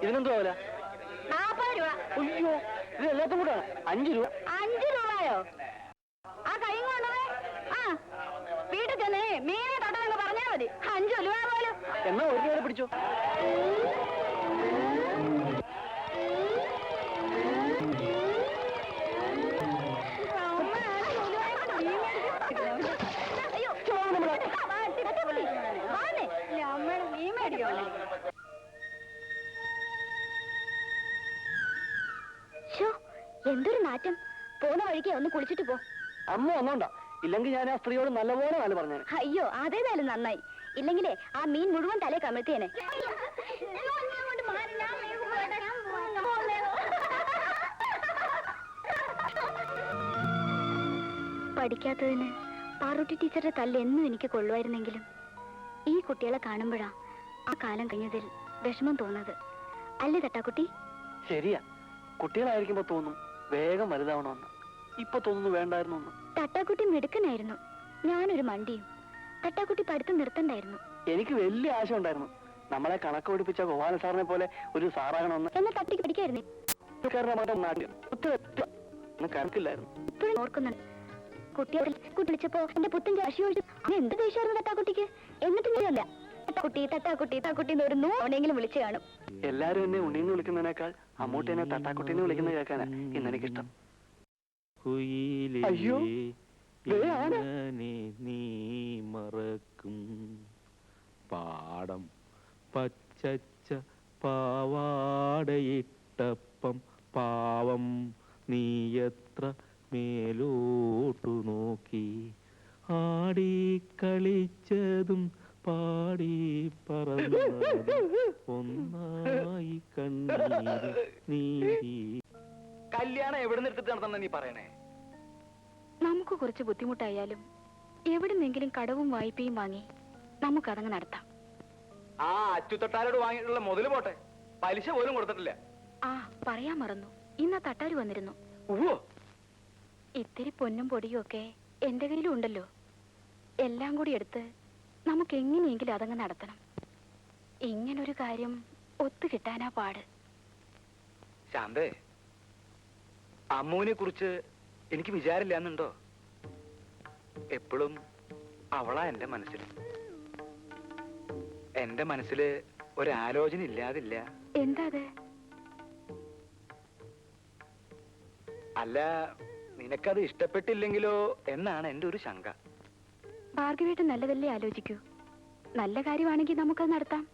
ഇതിനെന്തുവാ 40 രൂപ. അയ്യോ, ഇത് എല്ലാത്തും കൂടെ 5 രൂപ. 5 രൂപയോ? ആ കൈ കൊണ്ടുപോയി വീട്ടിൽ ചെന്നേ മീനെ തൊട്ടെന്ന് പറഞ്ഞാൽ മതി. 5 രൂപ പോലും. എന്നാ 1 രൂപ പിടിച്ചു. എന്തൊരു നാറ്റം. പോന്ന വഴിക്ക് ഒന്ന് കുളിച്ചിട്ട് പോ. അമ്മ വന്നോണ്ടാ, ഇല്ലെങ്കിൽ ഞാൻ ആ സ്ത്രീയോട് നല്ലപോലെ നല്ല പറഞ്ഞു. അയ്യോ, അതേതായാലും നന്നായി. ഇല്ലെങ്കിലേ ആ മീൻ മുഴുവൻ തലേ കമഴ്ത്തിയേനെ. പഠിക്കാത്തതിന് പാറൂട്ടി ടീച്ചറുടെ തല്ല് എന്നും എനിക്ക് കൊള്ളുമായിരുന്നെങ്കിലും ഈ കുട്ടികളെ കാണുമ്പോഴാ ആ കാലം കഴിഞ്ഞതിൽ വിഷമം തോന്നുന്നത്. അല്ലേ തട്ടാക്കുട്ടി? ശരിയാ, കുട്ടികളായിരിക്കുമ്പോ തോന്നും വേഗം വലുതാവണമെന്ന്. ഇപ്പൊ തോന്നുന്നു വേണ്ടായിരുന്നു. തട്ടാക്കുട്ടി മിടുക്കനായിരുന്നു, ഞാനൊരു മണ്ടിയും. തട്ടാക്കുട്ടി പഠിത്തം നിർത്തണ്ടായിരുന്നു. എനിക്ക് വലിയ ആശ ഉണ്ടായിരുന്നു, നമ്മളെ കണക്ക് പഠിപ്പിച്ച ഗോപാല സാറിനെ പോലെ ഒരു സാറാകണമെന്ന്. എന്നാ തട്ടിക്ക് പഠിക്കായിരുന്നു. കണക്കില്ലായിരുന്നു. ഇപ്പോഴും ഓർക്കുന്നുണ്ട്, കുട്ടിയോട് വിളിച്ചപ്പോ എന്റെ പുത്തൻ ചാശി ഒഴിച്ചു. എന്ത് ദേഷ്യമായിരുന്നു തട്ടാക്കുട്ടിക്ക്. എന്നിട്ട് നീയല്ല തട്ടാക്കുട്ടി തട്ടാക്കുട്ടി തട്ടാക്കുട്ടി ഒരു നോണെങ്കിലും വിളിച്ചു കാണും. എല്ലാരും എന്നെ ഉണ്ണീന്ന് വിളിക്കുന്നതിനേക്കാൾ അമ്മൂട്ടിനെ തട്ടാക്കുട്ടിന്ന് വിളിക്കുന്നത് കേൾക്കാനാ ഇന്നെനിക്കിഷ്ടം. അയ്യോ, നീ മറക്കും പാടം പച്ചച്ച പാവാടയിട്ടപ്പം പാവം നീയത്ര മേലോട്ടു നോക്കി ആടി കളിച്ചതും പാടി പറന്നതും ഒന്നായി കണ്ണീര് നീ. കല്യാണം എവിടെ നിർത്തിട്ട് നടത്തണം നീ പറയണേ? നമുക്ക് കുറച്ച് ബുദ്ധിമുട്ടായാലും എവിടുന്നെങ്കിലും കടവും വായ്പയും വാങ്ങി നമുക്കതങ്ങ് നടത്താം. ആ അച്ചുതൊട്ടാരോട് വാങ്ങിയിട്ടുള്ള മുതല് പോട്ടെ, പലിശ പോലും കൊടുത്തിട്ടില്ല. ആ പറയാൻ മറന്നു, ഇന്ന് ആ തട്ടാര് വന്നിരുന്നു. ഇത്തിരി പൊന്നും പൊടിയും ഒക്കെ എന്റെ കയ്യിലും ഉണ്ടല്ലോ. എല്ലാം കൂടി എടുത്ത് നമുക്ക് എങ്ങനെയെങ്കിലും അതങ്ങ് നടത്തണം. ഇങ്ങനൊരു കാര്യം ഒത്തു കിട്ടാനാ പാട്. ശാന്തേ, അമ്മൂനെ കുറിച്ച് എനിക്ക് വിചാരില്ലാന്നുണ്ടോ? എപ്പോഴും അവളാ എന്റെ മനസ്സിൽ. എന്റെ മനസ്സില് ഒരാലോചന ഇല്ലാതില്ല. എന്താ അത്? അല്ല, നിനക്കത് ഇഷ്ടപ്പെട്ടില്ലെങ്കിലോ എന്നാണ് എന്റെ ഒരു ശങ്ക. ഭാർഗവേട്ടൻ നല്ലതല്ലേ ആലോചിക്കൂ. നല്ല കാര്യമാണെങ്കിൽ നമുക്കത് നടത്താം.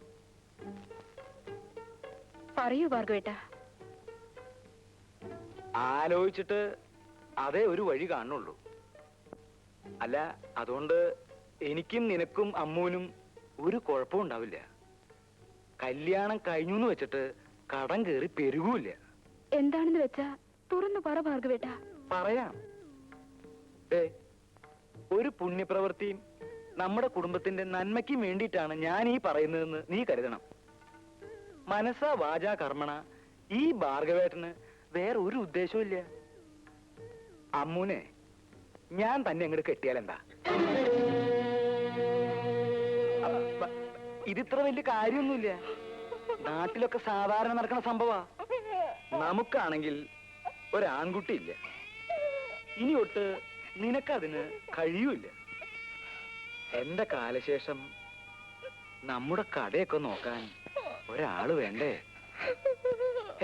പറയൂ ഭാർഗവേട്ട. ആലോചിച്ചിട്ട് അതേ ഒരു വഴി കാണുള്ളൂ. അല്ല, അതുകൊണ്ട് എനിക്കും നിനക്കും അമ്മൂനും ഒരു കുഴപ്പവും ഉണ്ടാവില്ല. കല്യാണം കഴിഞ്ഞു എന്ന് വെച്ചിട്ട് കടം കയറി പെരുകൂല്ല. എന്താണെന്ന് വെച്ചാ തുറന്നു പറ ഭാർഗവേട്ട. പറയാം. ഒരു പുണ്യപ്രവൃത്തിയും നമ്മുടെ കുടുംബത്തിന്റെ നന്മയ്ക്കും വേണ്ടിയിട്ടാണ് ഞാൻ ഈ പറയുന്നതെന്ന് നീ കരുതണം. മനസ്സാ വാചാ കർമ്മണ ഈ ഭാർഗവേട്ടന് വേറെ ഒരു ഉദ്ദേശവും ഇല്ല. അമ്മൂനെ ഞാൻ തന്നെ അങ്ങോട്ട് കെട്ടിയാലെന്താ? ഇതിത്ര വലിയ കാര്യമൊന്നുമില്ല. നാട്ടിലൊക്കെ സാധാരണ നടക്കുന്ന സംഭവ. നമുക്കാണെങ്കിൽ ഒരാൺകുട്ടിയില്ല. ഇനി ഒട്ട് നിനക്കതിന് കഴിയൂല. എന്റെ കാലശേഷം നമ്മുടെ കടയൊക്കെ നോക്കാൻ ഒരാള് വേണ്ടേ?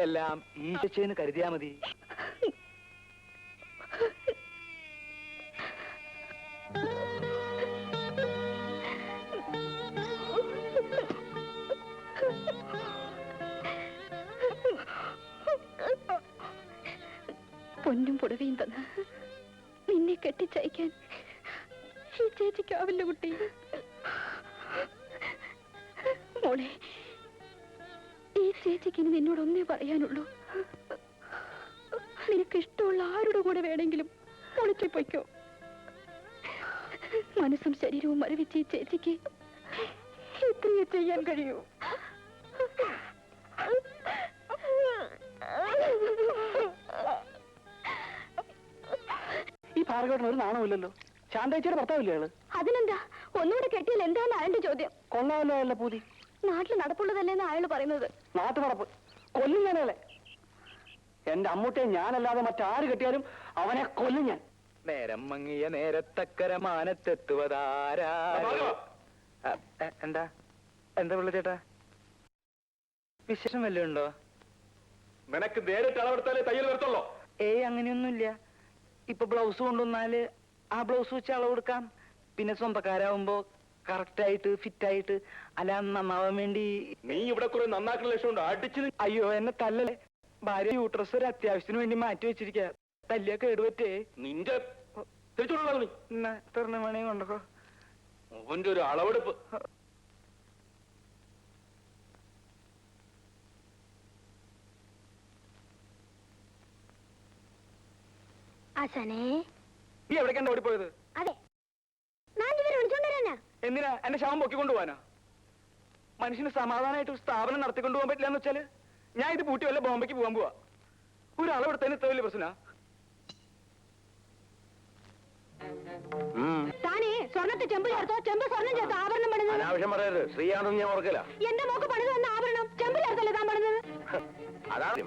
എല്ലാം ഈശോന്ന് കരുതിയാ മതി. പൊന്നും പുടവയും തന്ന് നിന്നെ കെട്ടിച്ചയക്കാൻ ഈ ചേച്ചിക്കാവില്ല കുട്ടി. മോളെ, ഈ ചേച്ചിക്ക് ഇനി നിന്നോടൊന്നേ പറയാനുള്ളൂ. നിനക്ക് ഇഷ്ടമുള്ള ആരുടെ കൂടെ വേണമെങ്കിലും ഒളിച്ചു പൊയ്ക്കോ. മനസ്സും ശരീരവും മരവിച്ച് ഈ ചേച്ചിക്ക് ഇത്രയേ ചെയ്യാൻ കഴിയൂ. ഈ ഭാർഗവന് ഒരു നാണമില്ലല്ലോ. ശാന്തേച്ചിയുടെ ഭർത്താവില്ലേ ആള്? അതിനെന്താ, ഒന്നുകൂടെ കെട്ടിയാൽ എന്താന്ന് അതിന്റെ ചോദ്യം. കൊള്ളാമല്ലോ അല്ല പൂതി. നാട്ടിൽ നടപ്പുള്ളതല്ലേന്ന് അയാൾ പറയുന്നത്. നാട്ടു നടപ്പ് കൊല്ലും ഞാനല്ലേ. എന്റെ അമ്മൂട്ടിയെ ഞാനല്ലാതെ മറ്റാര് കെട്ടിയാലും അവനെ കൊല്ലും ഞാൻ. നേരം മങ്ങിയ നേരത്തക്കര മാനത്തെത്തുവതാരാ. എന്താ എന്താ പിള്ള ചേട്ടാ, വിശേഷം വല്ലതും ഉണ്ടോ? നിനക്ക് നേരിട്ട് അളവെടുത്താലേ തയ്യൽ വരത്തുള്ളോ? ഏയ് അങ്ങനെയൊന്നുമില്ല. ഇപ്പൊ ബ്ലൗസ് കൊണ്ടുവന്നാല് ആ ബ്ലൗസ് വെച്ച് അളവെടുക്കാം. പിന്നെ സ്വന്തക്കാരാവുമ്പോ കറക്റ്റായിട്ട് ഫിറ്റായിട്ട് അല്ല നന്നാവാൻ വേണ്ടി. നീ ഇവിടെ കുറെ നന്നാക്കുന്ന ലക്ഷ്യമുണ്ടോ? അടിച്ചു. അയ്യോ എന്നെ തല്ലല്ലേ. ഭാര്യ യൂട്രസ് ഒരു അത്യാവശ്യത്തിന് വേണ്ടി മാറ്റി വെച്ചിരിക്ക. തല്ലിയ കേടുപറ്റേ. നിന്റെ തിരിച്ചുകൊള്ളു നീ. എന്നാ തെറിഞ്ഞ മണി കൊണ്ടോ. അവന്റെ ഒരു അളവെടുപ്പ്. ആശാനേ, നീ എവിടേക്കാണ് ഓടിപ്പോയത്? അതെ വിളിച്ചോണ്ടരാനാ. എന്തിനാ എന്റെ ശവം പൊക്കിക്കൊണ്ടുപോവാനാ? മനുഷ്യന് സമാധാനമായിട്ട് ഒരു സ്ഥാപനം നടത്തിക്കൊണ്ടു പോകാൻ പറ്റില്ല എന്ന് വെച്ചാല് ഞാൻ ഇത് പൂട്ടി വല്ല ബോംബെക്ക് പോകാൻ പോവാ. ഒരു അളവെടുത്തതിന് ഇത്ര വലിയ പ്രശ്ന. താനേ സ്വർണ്ണത്തെ ചെമ്പ് ചേർത്തോ, ചെമ്പ് സ്വർണ്ണം ചേർത്തോ ആഭരണം പണിത്? അനാവശ്യം പറയരുത്. ശ്രീയാണെന്ന് ഞാൻ ഓർക്കില്ല. എന്റെ മോക്ക് പണിത് വന്ന ആഭരണം ചെമ്പ് ചേർത്തല്ലേ താൻ പണിത്? അതാണ്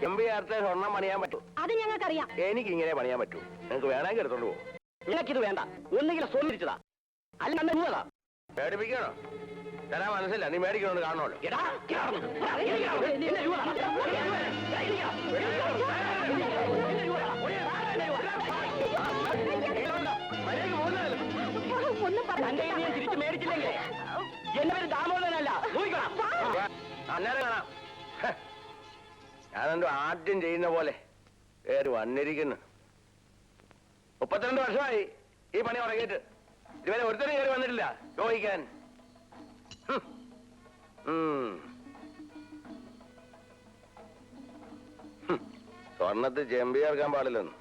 ചെമ്പ് ചേർത്ത് സ്വർണ്ണം പണിയാൻ പറ്റൂ. അത് ഞങ്ങൾക്കറിയാം. എനിക്ക് ഇങ്ങനെ പണിയാൻ പറ്റൂ. നിങ്ങൾക്ക് വേണമെങ്കിൽ എടുത്തോണ്ട് പോകും. നിനക്കിത് വേണ്ട. ഒന്നുകിൽ സ്വന്നിരിച്ചതാ അല്ല മേടിപ്പിക്കണോ? തരാൻ മനസ്സില്ല. നീ മേടിക്കണോന്ന് കാണണമല്ലോ. ഒന്നും തിരിച്ചു മേടിച്ചില്ലെങ്കിൽ എന്റെ പേര് ദാമോദരനല്ല. അന്നേരം കാണാം. ഞാനെന്തോ ആദ്യം ചെയ്യുന്ന പോലെ കയറി വന്നിരിക്കുന്നു. 32 വർഷമായി ഈ പണി ഉറങ്ങിയിട്ട്. ഇതുവരെ ഒരുത്തരും കയറി വന്നിട്ടില്ല ചോദിക്കാൻ. സ്വർണ്ണത്തിൽ ചെമ്പ് ചേർക്കാൻ പാടില്ലെന്ന്.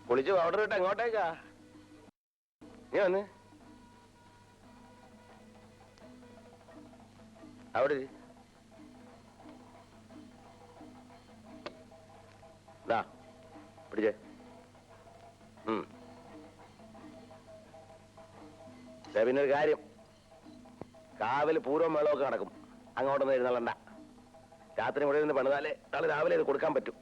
കുളിച്ച് പൗഡർ ഇട്ട് എങ്ങോട്ടേക്കാ? നീ വന്ന് അവിടെ പിടിച്ചേ. പിന്നെ ഒരു കാര്യം, കാവില് പൂർവ്വം മേളമൊക്കെ നടക്കും. അങ്ങോട്ടൊന്നും എഴുന്നള്ളണ്ട. രാത്രി ഇവിടെ നിന്ന് പണിതാലേ നാളെ രാവിലെ ഇത് കൊടുക്കാൻ പറ്റും.